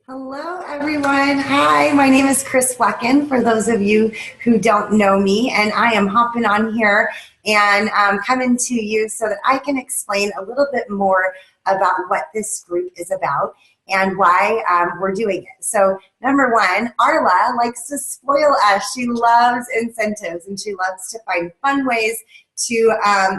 Hello, everyone. Hi, my name is Chris Flecken, for those of you who don't know me, and I am hopping on here and coming to you so that I can explain a little bit more about what this group is about and why we're doing it. So, number one, Arla likes to spoil us. She loves incentives, and she loves to find fun ways to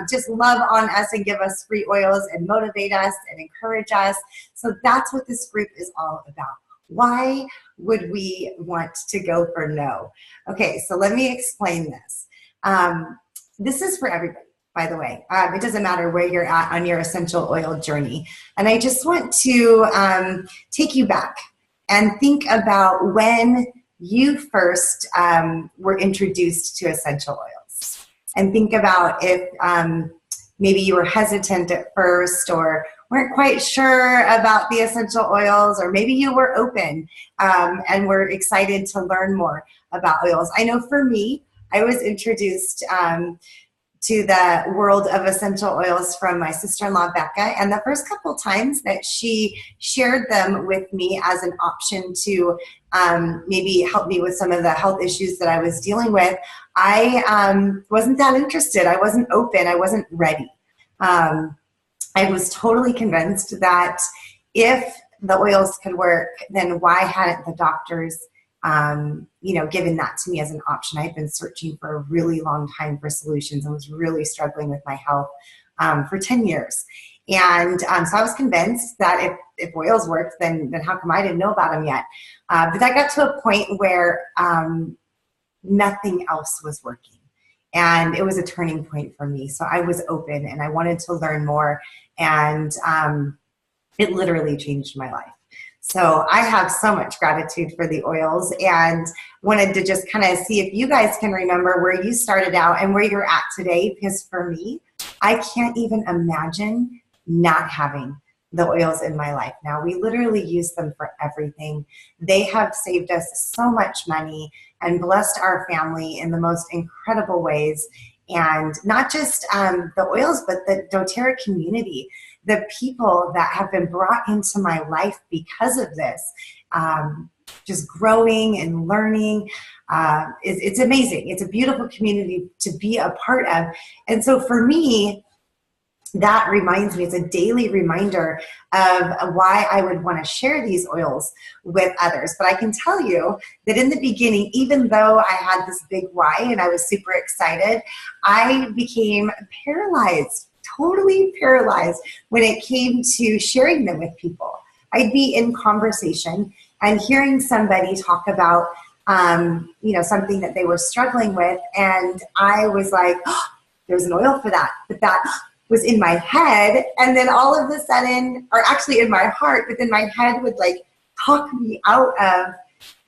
just love on us and give us free oils and motivate us and encourage us. So that's what this group is all about. Why would we want to go for no? Okay, so let me explain this. This is for everybody, by the way. It doesn't matter where you're at on your essential oil journey. And I just want to take you back and think about when you first were introduced to essential oils. And think about if maybe you were hesitant at first or weren't quite sure about the essential oils, or maybe you were open and were excited to learn more about oils. I know for me, I was introduced to the world of essential oils from my sister-in-law, Becca, and the first couple times that she shared them with me as an option to maybe help me with some of the health issues that I was dealing with, I wasn't that interested. I wasn't open. I wasn't ready. I was totally convinced that if the oils could work, then why hadn't the doctors, given that to me as an option? I'd been searching for a really long time for solutions and was really struggling with my health for 10 years. And so I was convinced that if oils worked, then how come I didn't know about them yet? But I got to a point where nothing else was working. And it was a turning point for me. So I was open and I wanted to learn more. And it literally changed my life. So I have so much gratitude for the oils and wanted to just kind of see if you guys can remember where you started out and where you're at today. Because for me, I can't even imagine not having the oils in my life now. We literally use them for everything. They have saved us so much money and blessed our family in the most incredible ways. And not just the oils, but the doTERRA community, the people that have been brought into my life because of this, just growing and learning. It's amazing. It's a beautiful community to be a part of. And so for me, that reminds me, it's a daily reminder of why I would want to share these oils with others. But I can tell you that in the beginning, even though I had this big why and I was super excited, I became paralyzed, totally paralyzed when it came to sharing them with people. I'd be in conversation and hearing somebody talk about something that they were struggling with, and I was like, oh, there's an oil for that. But that was in my head, and then all of a sudden, or actually in my heart, but then my head would like talk me out of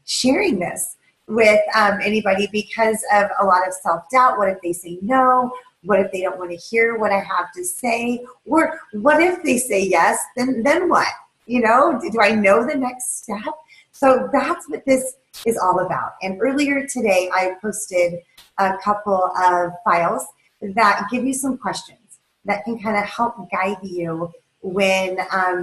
sharing this with anybody because of a lot of self-doubt. What if they say no? What if they don't want to hear what I have to say? Or what if they say yes? Then what? Do I know the next step? So that's what this is all about. And earlier today, I posted a couple of files that give you some questions that can kind of help guide you when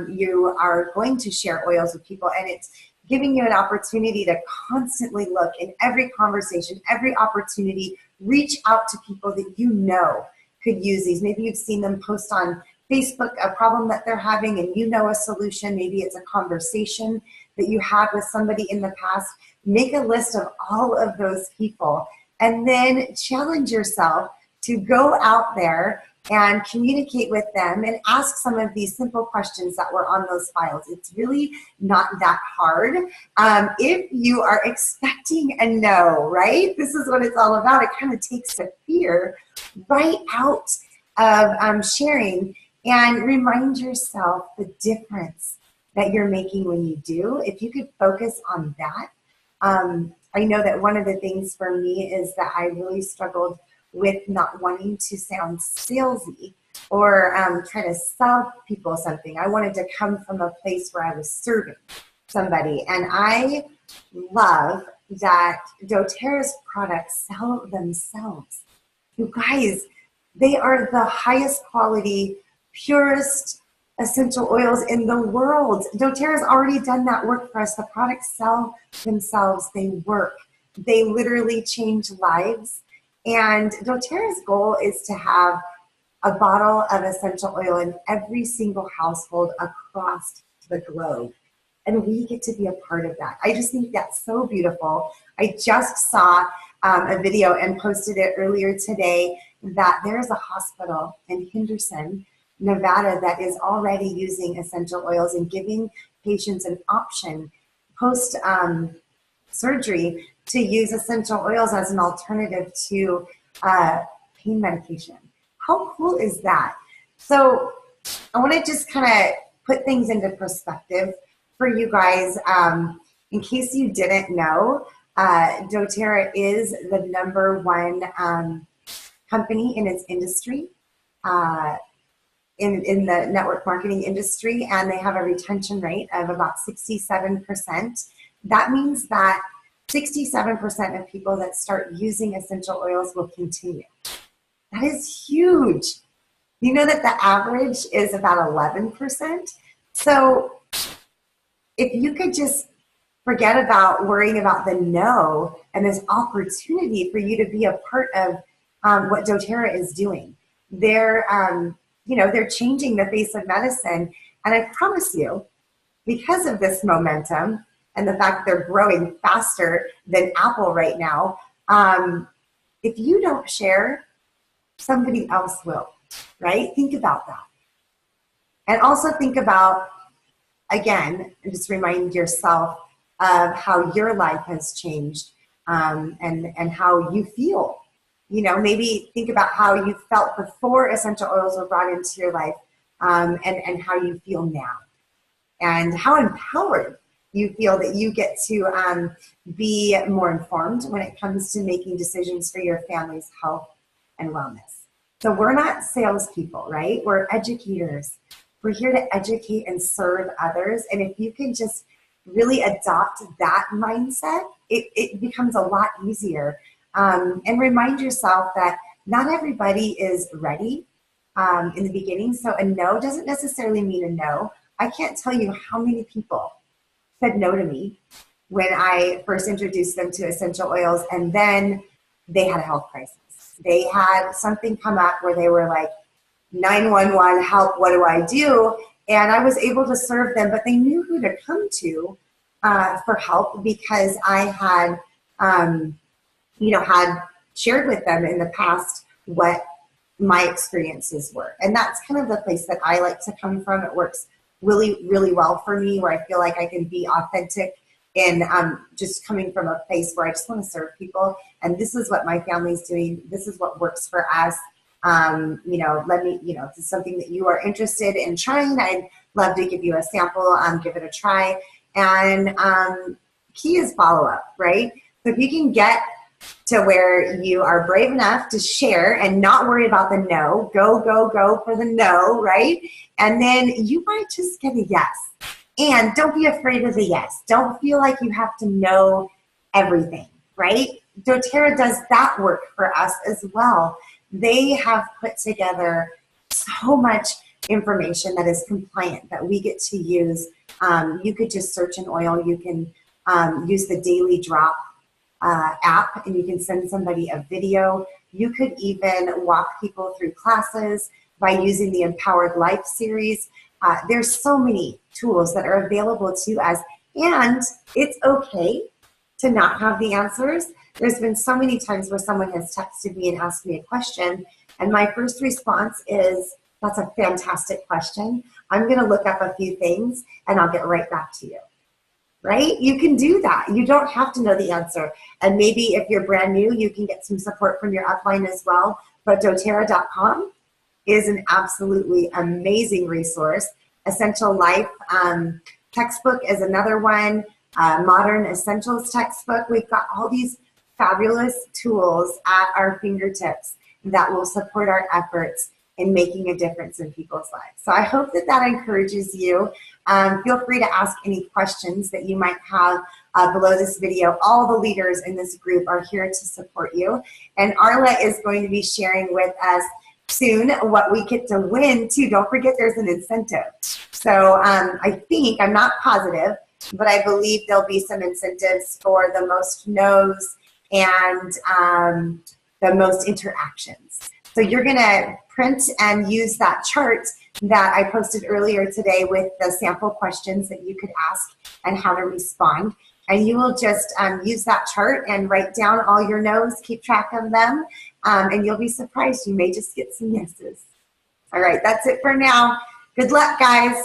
you are going to share oils with people. And it's giving you an opportunity to constantly look in every conversation, every opportunity, reach out to people that you know could use these. Maybe you've seen them post on Facebook a problem that they're having and you know a solution. Maybe it's a conversation that you had with somebody in the past. Make a list of all of those people and then challenge yourself to go out there and communicate with them and ask some of these simple questions that were on those files. It's really not that hard. If you are expecting a no, right? This is what it's all about. It kind of takes the fear right out of sharing and remind yourself the difference that you're making when you do. If you could focus on that. I know that one of the things for me is that I really struggled with not wanting to sound salesy or try to sell people something. I wanted to come from a place where I was serving somebody. And I love that doTERRA's products sell themselves. You guys, they are the highest quality, purest essential oils in the world. doTERRA's already done that work for us. The products sell themselves. They work. They literally change lives. And doTERRA's goal is to have a bottle of essential oil in every single household across the globe. And we get to be a part of that. I just think that's so beautiful. I just saw a video and posted it earlier today that there's a hospital in Henderson, Nevada that is already using essential oils and giving patients an option post surgery to use essential oils as an alternative to pain medication. How cool is that? So I want to just kind of put things into perspective for you guys. In case you didn't know, doTERRA is the #1 company in its industry, in the network marketing industry, and they have a retention rate of about 67%. That means that 67% of people that start using essential oils will continue. That is huge. You know that the average is about 11%. So if you could just forget about worrying about the no, and this opportunity for you to be a part of what doTERRA is doing. They're changing the face of medicine. And I promise you, because of this momentum and the fact that they're growing faster than Apple right now, if you don't share, somebody else will, right? Think about that. And also think about, again, and just remind yourself of how your life has changed, and how you feel. You know, maybe think about how you felt before essential oils were brought into your life, and how you feel now, and how empowered you feel that you get to be more informed when it comes to making decisions for your family's health and wellness. So we're not salespeople, right? We're educators. We're here to educate and serve others. And if you can just really adopt that mindset, it becomes a lot easier. And remind yourself that not everybody is ready in the beginning. So a no doesn't necessarily mean a no. I can't tell you how many people said no to me when I first introduced them to essential oils, and then they had a health crisis. They had something come up where they were like, 911, help, what do I do? And I was able to serve them, but they knew who to come to for help, because I had, had shared with them in the past what my experiences were. And that's kind of the place that I like to come from. It works really, really well for me, where I feel like I can be authentic and just coming from a place where I just want to serve people. And this is what my family's doing. This is what works for us. If it's something that you are interested in trying, I'd love to give you a sample, give it a try. And key is follow-up, right? So if you can get to where you are brave enough to share and not worry about the no, go for the no, right? And then you might just get a yes. And don't be afraid of the yes. Don't feel like you have to know everything, right? doTERRA does that work for us as well. They have put together so much information that is compliant that we get to use. You could just search an oil. You can use the Daily Drop app, and you can send somebody a video. You could even walk people through classes by using the Empowered Life series. There's so many tools that are available to us, and it's okay to not have the answers. There's been so many times where someone has texted me and asked me a question, and my first response is, that's a fantastic question. I'm going to look up a few things, and I'll get right back to you. Right? You can do that. You don't have to know the answer. And maybe if you're brand new, you can get some support from your upline as well. But doTERRA.com is an absolutely amazing resource. Essential Life textbook is another one. Modern Essentials textbook. We've got all these fabulous tools at our fingertips that will support our efforts in making a difference in people's lives. So I hope that that encourages you. Feel free to ask any questions that you might have below this video. All the leaders in this group are here to support you. And Arla is going to be sharing with us soon what we get to win too. Don't forget there's an incentive. So I think, I'm not positive, but I believe there'll be some incentives for the most no's and the most interactions. So you're going to print and use that chart that I posted earlier today with the sample questions that you could ask and how to respond. And you will just use that chart and write down all your no's, keep track of them, and you'll be surprised. You may just get some yeses. All right, that's it for now. Good luck, guys.